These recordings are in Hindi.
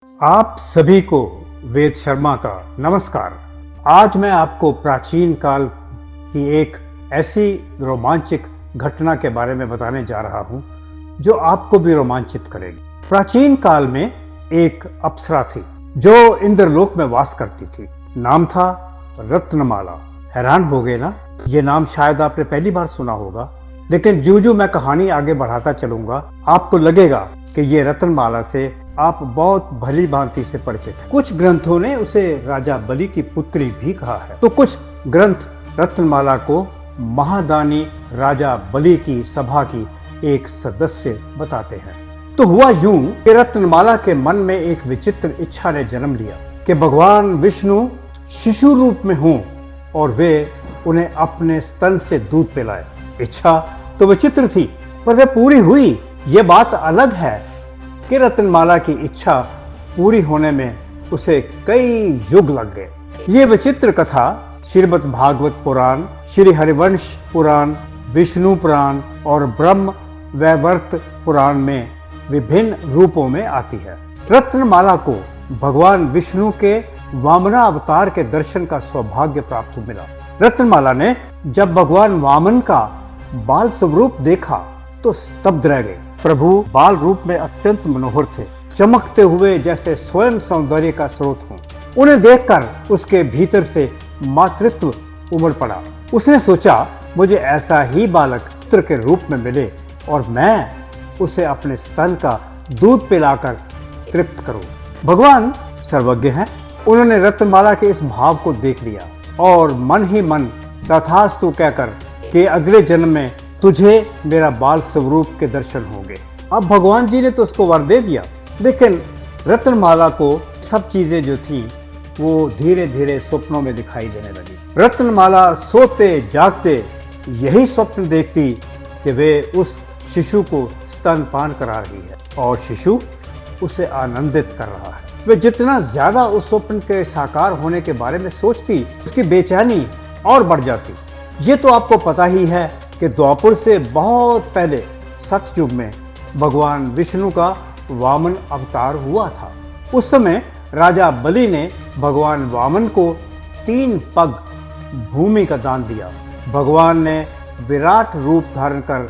आप सभी को वेद शर्मा का नमस्कार। आज मैं आपको प्राचीन काल की एक ऐसी रोमांचक घटना के बारे में बताने जा रहा हूं जो आपको भी रोमांचित करेगी। प्राचीन काल में एक अप्सरा थी जो इंद्रलोक में वास करती थी। नाम था रत्नमाला। हैरान हो गए ना? ये नाम शायद आपने पहली बार सुना होगा, लेकिन जो मैं कहानी आगे बढ़ाता चलूंगा आपको लगेगा कि ये रत्नमाला से आप बहुत भली भांति से परिचित हैं। कुछ ग्रंथों ने उसे राजा बलि की पुत्री भी कहा है, तो कुछ ग्रंथ रत्नमाला को महादानी राजा बलि की सभा की एक सदस्य बताते हैं। तो हुआ यूं कि रत्नमाला के मन में एक विचित्र इच्छा ने जन्म लिया कि भगवान विष्णु शिशु रूप में हों और वे उन्हें अपने स्तन से दूध पिलाए। इच्छा तो विचित्र थी, पर वह पूरी हुई। ये बात अलग है कि रत्नमाला की इच्छा पूरी होने में उसे कई युग लग गए। ये विचित्र कथा श्रीमद् भागवत पुराण, श्री हरिवंश पुराण, विष्णु पुराण और ब्रह्म वैवर्त पुराण में विभिन्न रूपों में आती है। रत्नमाला को भगवान विष्णु के वामना अवतार के दर्शन का सौभाग्य प्राप्त मिला। रत्नमाला ने जब भगवान वामन का बाल स्वरूप देखा तो स्तब्ध रह गए। प्रभु बाल रूप में अत्यंत मनोहर थे, चमकते हुए जैसे स्वयं सौंदर्य का स्रोत हो। उन्हें देखकर उसके भीतर से मातृत्व उमड़ पड़ा। उसने सोचा, मुझे ऐसा ही बालक पुत्र के रूप में मिले और मैं उसे अपने स्तन का दूध पिलाकर तृप्त करूं। भगवान सर्वज्ञ हैं। उन्होंने रत्नमाला के इस भाव को देख लिया और मन ही मन तथास्तु कहकर कि अगले जन्म में तुझे मेरा बाल स्वरूप के दर्शन होंगे। अब भगवान जी ने तो उसको वर दे दिया, लेकिन रत्नमाला को सब चीजें जो थी वो धीरे धीरे स्वप्नों में दिखाई देने लगी। रत्नमाला सोते जागते यही स्वप्न देखती कि वे उस शिशु को स्तनपान करा रही है और शिशु उसे आनंदित कर रहा है। वे जितना ज्यादा उस स्वप्न के साकार होने के बारे में सोचती, उसकी बेचैनी और बढ़ जाती। ये तो आपको पता ही है कि द्वापर से बहुत पहले सतयुग में भगवान विष्णु का वामन अवतार हुआ था। उस समय राजा बलि ने भगवान वामन को 3 पग भूमि का दान दिया। भगवान ने विराट रूप धारण कर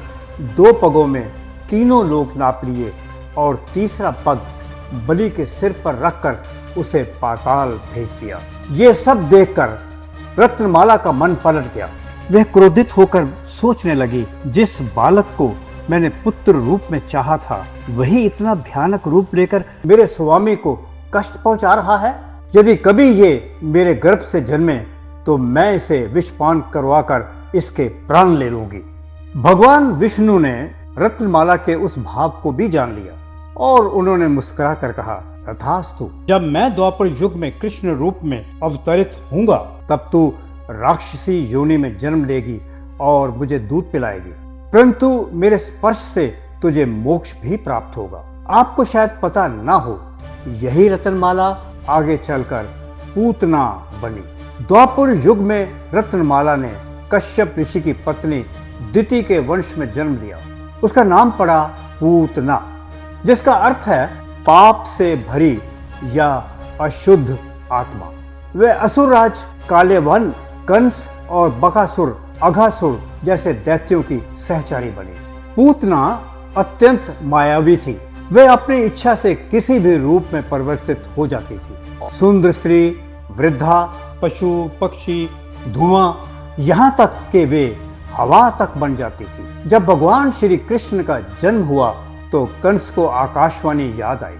2 पगों में तीनों लोक नाप लिए और तीसरा पग बलि के सिर पर रखकर उसे पाताल भेज दिया। ये सब देखकर रत्नमाला का मन पलट गया। वह क्रोधित होकर सोचने लगी, जिस बालक को मैंने पुत्र रूप में चाहा था वही इतना भयानक रूप लेकर मेरे स्वामी को कष्ट पहुंचा रहा है। यदि कभी ये मेरे गर्भ से जन्मे तो मैं इसे विषपान करवाकर इसके प्राण ले लूंगी। भगवान विष्णु ने रत्नमाला के उस भाव को भी जान लिया और उन्होंने मुस्कुरा कर कहा, तथास्तु। जब मैं द्वापर युग में कृष्ण रूप में अवतरित हूंगा तब तू राक्षसी योनि में जन्म लेगी और मुझे दूध पिलाएगी, परंतु मेरे स्पर्श से तुझे मोक्ष भी प्राप्त होगा। आपको शायद पता ना हो, यही रत्नमाला आगे चलकर पूतना बनी। द्वापर युग में रत्नमाला ने कश्यप ऋषि की पत्नी दिति के वंश में जन्म लिया। उसका नाम पड़ा पूतना, जिसका अर्थ है पाप से भरी या अशुद्ध आत्मा। वे असुरराज कालेवन, कंस और बकासुर, अघासुर जैसे दैत्यों की सहचारी बनी। पूतना अत्यंत मायावी थी। वे अपनी इच्छा से किसी भी रूप में परिवर्तित हो जाती थी। सुंदर स्त्री, वृद्धा, पशु, पक्षी, धुआं, यहाँ तक कि वे हवा तक बन जाती थी। जब भगवान श्री कृष्ण का जन्म हुआ तो कंस को आकाशवाणी याद आई,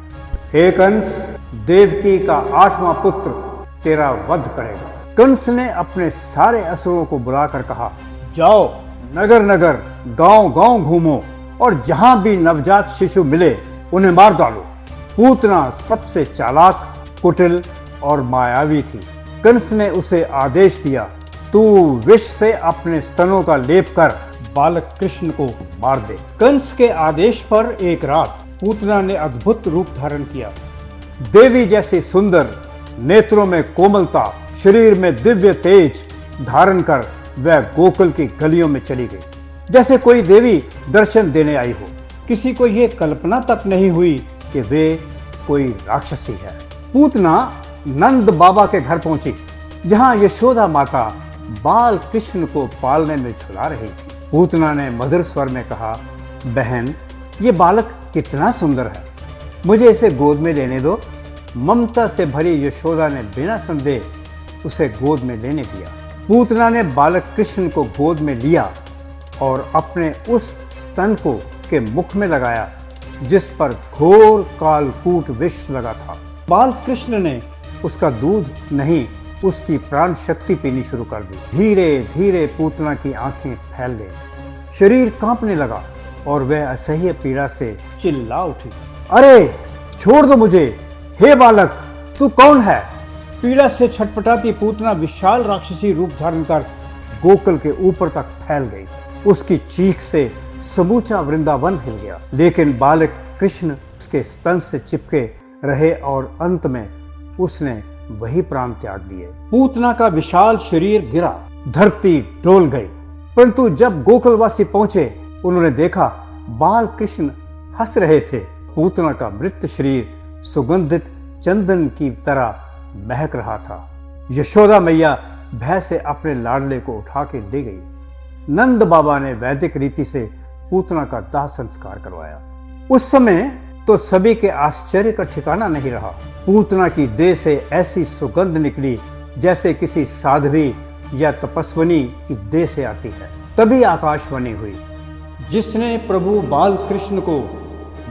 हे कंस, देवकी का 8वां पुत्र तेरा वध करेगा। कंस ने अपने सारे असुरों को बुलाकर कहा, जाओ नगर नगर, गांव गांव घूमो और जहां भी नवजात शिशु मिले उन्हें मार डालो। पूतना सबसे चालाक, कुटिल और मायावी थी। कंस ने उसे आदेश दिया, तू विष से अपने स्तनों का लेप कर बालक कृष्ण को मार दे। कंस के आदेश पर एक रात पूतना ने अद्भुत रूप धारण किया। देवी जैसी सुंदर, नेत्रों में कोमलता, शरीर में दिव्य तेज धारण कर वह गोकुल की गलियों में चली गई, जैसे कोई देवी दर्शन देने आई हो। किसी को यह कल्पना तक नहीं हुई कि वे कोई राक्षसी है। पूतना नंद बाबा के घर पहुंची, जहां यशोदा माता बाल कृष्ण को पालने में झुला रही थी। पूतना ने मधुर स्वर में कहा, बहन, ये बालक कितना सुंदर है, मुझे इसे गोद में लेने दो। ममता से भरी यशोदा ने बिना संदेह उसे गोद में लेने दिया। पूतना ने बालक कृष्ण को गोद में लिया और अपने उस स्तन को के मुख में लगाया जिस पर घोर कालकूट विष लगा था। बाल कृष्ण ने उसका दूध नहीं, उसकी प्राण शक्ति पीनी शुरू कर दी। धीरे धीरे पूतना की आंखें फैल गई, शरीर कांपने लगा और वह असह्य पीड़ा से चिल्ला उठी, अरे छोड़ दो मुझे, हे बालक, तू कौन है? पीड़ा से छटपटाती पूतना विशाल राक्षसी रूप धारण कर गोकुल के ऊपर तक फैल गई। उसकी चीख से समूचा वृंदावन हिल गया, लेकिन बालक कृष्ण उसके स्तन से चिपके रहे और अंत में उसने वही प्राण त्याग दिए। पूतना का विशाल शरीर गिरा, धरती डोल गई। परंतु जब गोकुलवासी पहुंचे, उन्होंने देखा बाल कृष्ण हंस रहे थे। पूतना का मृत शरीर सुगंधित चंदन की तरह महक रहा था। यशोदा मैया भय से अपने लाडले को उठा के ले गई। नंद बाबा ने वैदिक रीति से पूतना का दाह संस्कार करवाया। उस समय तो सभी के आश्चर्य का ठिकाना नहीं रहा। पूतना की देह से ऐसी सुगंध निकली जैसे किसी साध्वी या तपस्विनी की देह से आती है। तभी आकाशवाणी हुई, जिसने प्रभु बाल कृष्ण को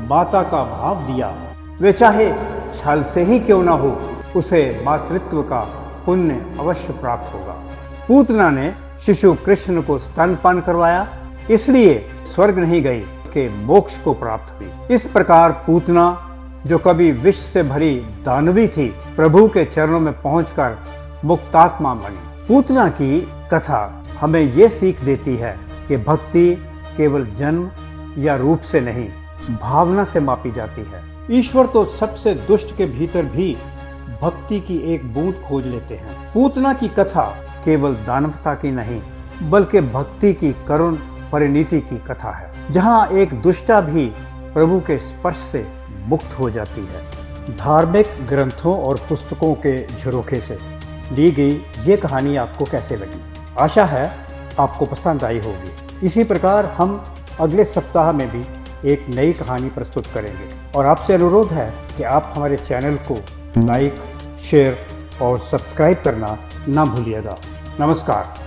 माता का भाव दिया, वे चाहे छल से ही क्यों ना हो, उसे मातृत्व का पुण्य अवश्य प्राप्त होगा। पूतना ने शिशु कृष्ण को स्तनपान करवाया, इसलिए स्वर्ग नहीं गई कि मोक्ष को प्राप्त हुई। इस प्रकार पूतना, जो कभी विष से भरी दानवी थी, प्रभु के चरणों में पहुंचकर मुक्तात्मा बनी। पूतना की कथा हमें ये सीख देती है कि भक्ति केवल जन्म या रूप से नहीं, भावना से मापी जाती है। ईश्वर तो सबसे दुष्ट के भीतर भी भक्ति की एक बूंद खोज लेते हैं। पूतना की कथा केवल दानवता की नहीं, बल्कि भक्ति की करुण परिणति की कथा है, जहां एक दुष्टा भी प्रभु के स्पर्श से मुक्त हो जाती है। धार्मिक ग्रंथों और पुस्तकों के झरोखे से ली गई ये कहानी आपको कैसे लगी? आशा है आपको पसंद आई होगी। इसी प्रकार हम अगले सप्ताह में भी एक नई कहानी प्रस्तुत करेंगे और आपसे अनुरोध है कि आप हमारे चैनल को लाइक, शेयर और सब्सक्राइब करना ना भूलिएगा। नमस्कार।